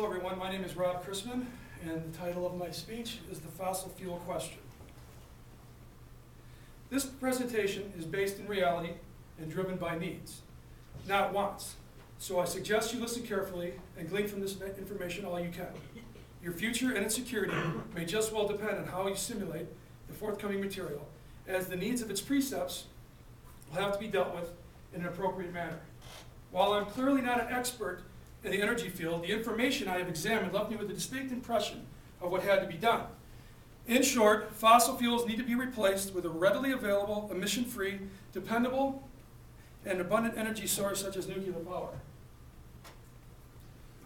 everyone. My name is Rob Chrisman, and the title of my speech is The Fossil Fuel Question. This presentation is based in reality and driven by needs, not wants. So I suggest you listen carefully and glean from this information all you can. Your future and its security may just well depend on how you simulate the forthcoming material, as the needs of its precepts will have to be dealt with in an appropriate manner. While I'm clearly not an expert in the energy field, the information I have examined left me with a distinct impression of what had to be done. In short, fossil fuels need to be replaced with a readily available, emission-free, dependable, and abundant energy source such as nuclear power.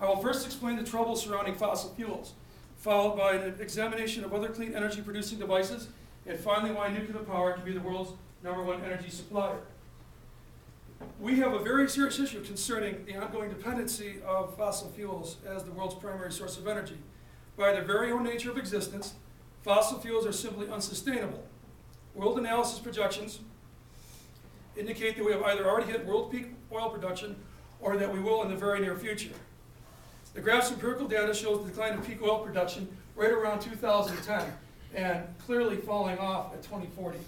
I will first explain the troubles surrounding fossil fuels, followed by an examination of other clean energy producing devices, and finally why nuclear power can be the world's #1 energy supplier. We have a very serious issue concerning the ongoing dependency of fossil fuels as the world's primary source of energy. By their very own nature of existence, fossil fuels are simply unsustainable. World analysis projections indicate that we have either already hit world peak oil production or that we will in the very near future. The graph's empirical data shows the decline of peak oil production right around 2010 and clearly falling off at 2040.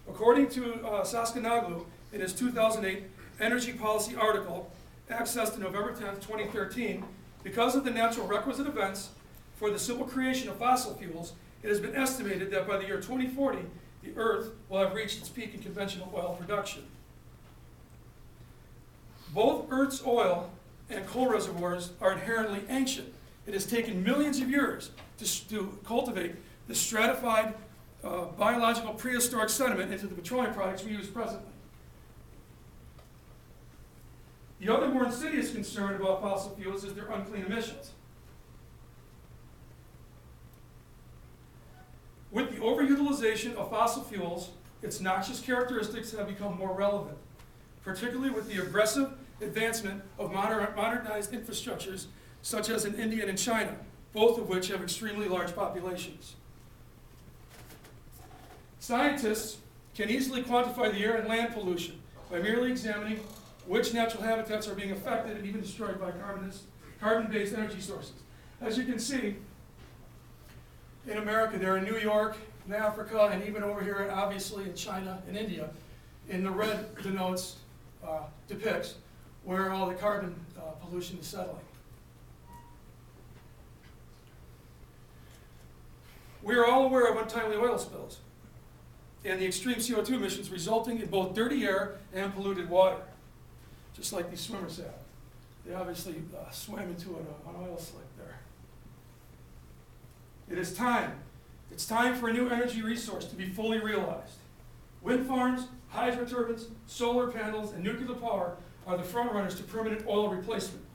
According to Saskanaglu, in his 2008 Energy Policy article, accessed on November 10, 2013, because of the natural requisite events for the simple creation of fossil fuels, it has been estimated that by the year 2040, the Earth will have reached its peak in conventional oil production. Both Earth's oil and coal reservoirs are inherently ancient. It has taken millions of years to cultivate the stratified biological prehistoric sediment into the petroleum products we use presently. The other more insidious concern about fossil fuels is their unclean emissions. With the overutilization of fossil fuels, its noxious characteristics have become more relevant, particularly with the aggressive advancement of modernized infrastructures such as in India and in China, both of which have extremely large populations. Scientists can easily quantify the air and land pollution by merely examining which natural habitats are being affected and even destroyed by carbon-based energy sources. As you can see, in America, they're in New York, in Africa, and even over here, obviously, in China and India. In the red depicts where all the carbon pollution is settling. We are all aware of untimely oil spills and the extreme CO2 emissions resulting in both dirty air and polluted water, just like these swimmers have. They obviously swam into an oil slick there. It is time. It's time for a new energy resource to be fully realized. Wind farms, hydro turbines, solar panels, and nuclear power are the front runners to permanent oil replacement.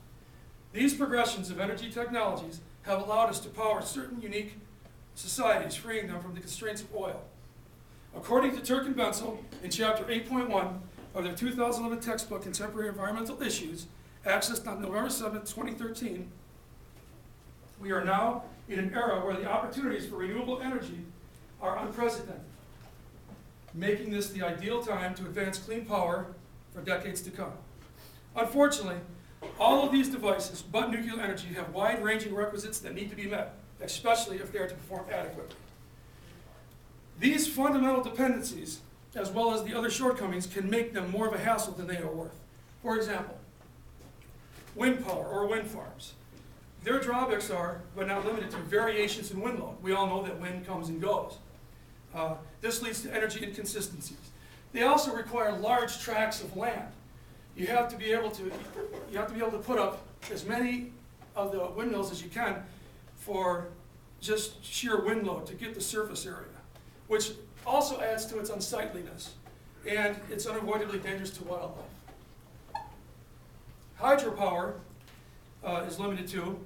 These progressions of energy technologies have allowed us to power certain unique societies, freeing them from the constraints of oil. According to Turk and Bensel, in chapter 8.1 of their 2011 textbook, Contemporary Environmental Issues, accessed on November 7, 2013, we are now in an era where the opportunities for renewable energy are unprecedented, making this the ideal time to advance clean power for decades to come. Unfortunately, all of these devices, but nuclear energy, have wide-ranging requisites that need to be met, especially if they are to perform adequately. These fundamental dependencies, as well as the other shortcomings, can make them more of a hassle than they are worth. For example, wind power or wind farms. Their drawbacks are, but not limited to, variations in wind load. We all know that wind comes and goes. This leads to energy inconsistencies. They also require large tracts of land. You have to be able to put up as many of the windmills as you can for just sheer wind load to get the surface area, which also adds to its unsightliness, and it's unavoidably dangerous to wildlife. Hydropower is limited to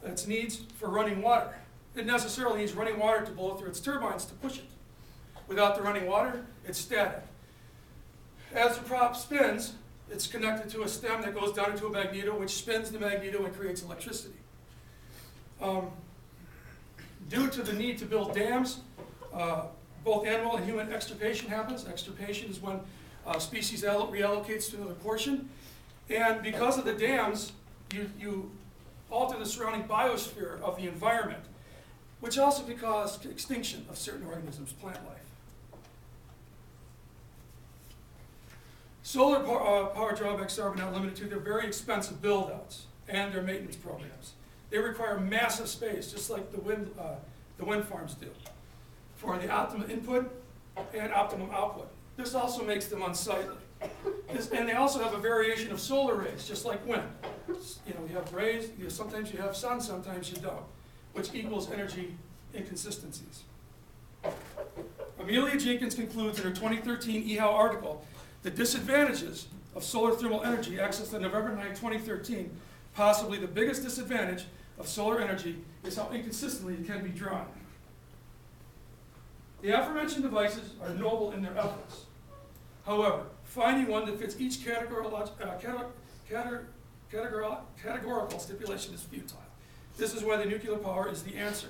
its needs for running water. It necessarily needs running water to blow through its turbines to push it. Without the running water, it's static. As the prop spins, it's connected to a stem that goes down into a magneto, which spins the magneto and creates electricity. Due to the need to build dams, both animal and human extirpation happens. Extirpation is when species reallocates to another portion. And because of the dams, you alter the surrounding biosphere of the environment, which also could cause extinction of certain organisms, plant life. Solar power drawbacks are not limited to their very expensive build-outs and their maintenance programs. They require massive space, just like the wind farms do, for the optimum input and optimum output. This also makes them unsightly. And they also have a variation of solar rays, just like wind. You know, you have rays, sometimes you have sun, sometimes you don't, which equals energy inconsistencies. Amelia Jenkins concludes in her 2013 EHOW article, the disadvantages of solar thermal energy accessed on November 9, 2013, possibly the biggest disadvantage of solar energy is how inconsistently it can be drawn. The aforementioned devices are noble in their efforts. However, finding one that fits each categorical stipulation is futile. This is why the nuclear power is the answer.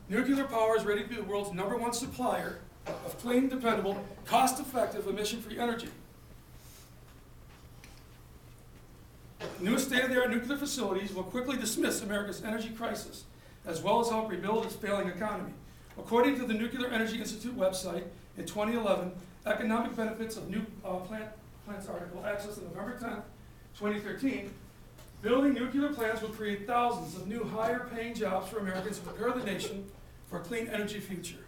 Nuclear power is ready to be the world's #1 supplier of clean, dependable, cost-effective, emission-free energy. New state-of-the-art nuclear facilities will quickly dismiss America's energy crisis, as well as help rebuild its failing economy. According to the Nuclear Energy Institute website, in 2011, economic benefits of new plants article accessed on November 10, 2013, building nuclear plants will create thousands of new higher-paying jobs for Americans and prepare the nation for a clean energy future.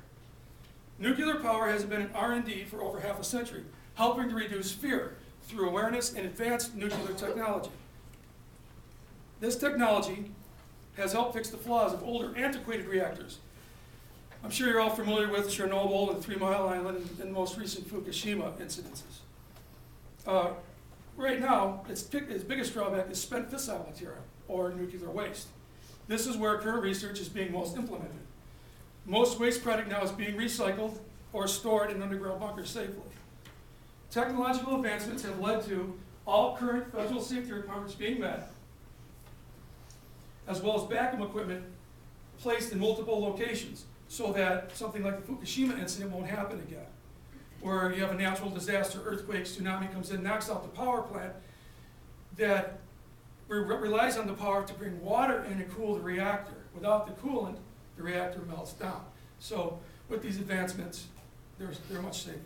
Nuclear power has been in R&D for over half a century, helping to reduce fear through awareness and advanced nuclear technology. This technology has helped fix the flaws of older, antiquated reactors. I'm sure you're all familiar with Chernobyl and 3 Mile Island and the most recent Fukushima incidences. Right now, its biggest drawback is spent fissile material, or nuclear waste. This is where current research is being most implemented. Most waste product now is being recycled or stored in underground bunkers safely. Technological advancements have led to all current federal safety requirements being met, as well as backup equipment placed in multiple locations so that something like the Fukushima incident won't happen again, where you have a natural disaster, earthquake, tsunami comes in, knocks out the power plant that relies on the power to bring water in and cool the reactor. Without the coolant, the reactor melts down. So with these advancements, they're much safer.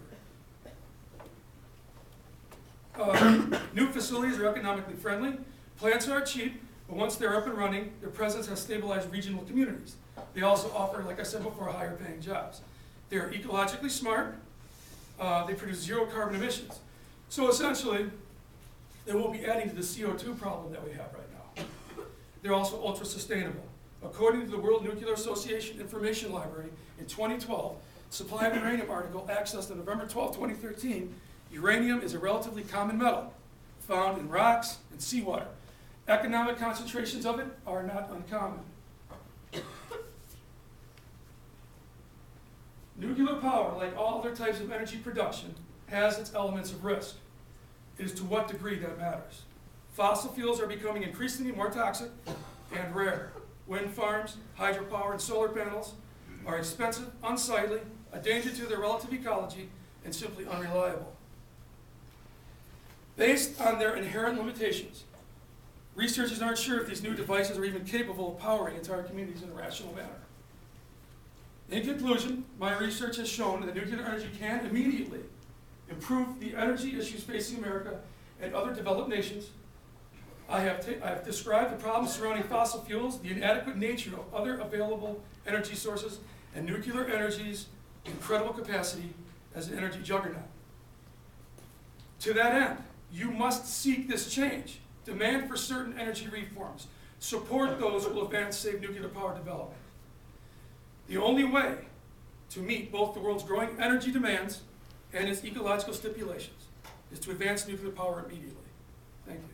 New facilities are economically friendly. Plants are cheap, but once they're up and running, their presence has stabilized regional communities. They also offer, like I said before, higher paying jobs. They're ecologically smart. They produce 0 carbon emissions. So essentially, they won't be adding to the CO2 problem that we have right now. They're also ultra sustainable. According to the World Nuclear Association Information Library, in 2012, Supply of Uranium article accessed on November 12, 2013, uranium is a relatively common metal found in rocks and seawater. Economic concentrations of it are not uncommon. Nuclear power, like all other types of energy production, has its elements of risk. It is to what degree that matters. Fossil fuels are becoming increasingly more toxic and rare. Wind farms, hydropower, and solar panels are expensive, unsightly, a danger to their relative ecology, and simply unreliable. Based on their inherent limitations, researchers aren't sure if these new devices are even capable of powering entire communities in a rational manner. In conclusion, my research has shown that nuclear energy can immediately improve the energy issues facing America and other developed nations. I have described the problems surrounding fossil fuels, the inadequate nature of other available energy sources, and nuclear energy's incredible capacity as an energy juggernaut. To that end, you must seek this change, demand for certain energy reforms, support those who will advance safe nuclear power development. The only way to meet both the world's growing energy demands and its ecological stipulations is to advance nuclear power immediately. Thank you.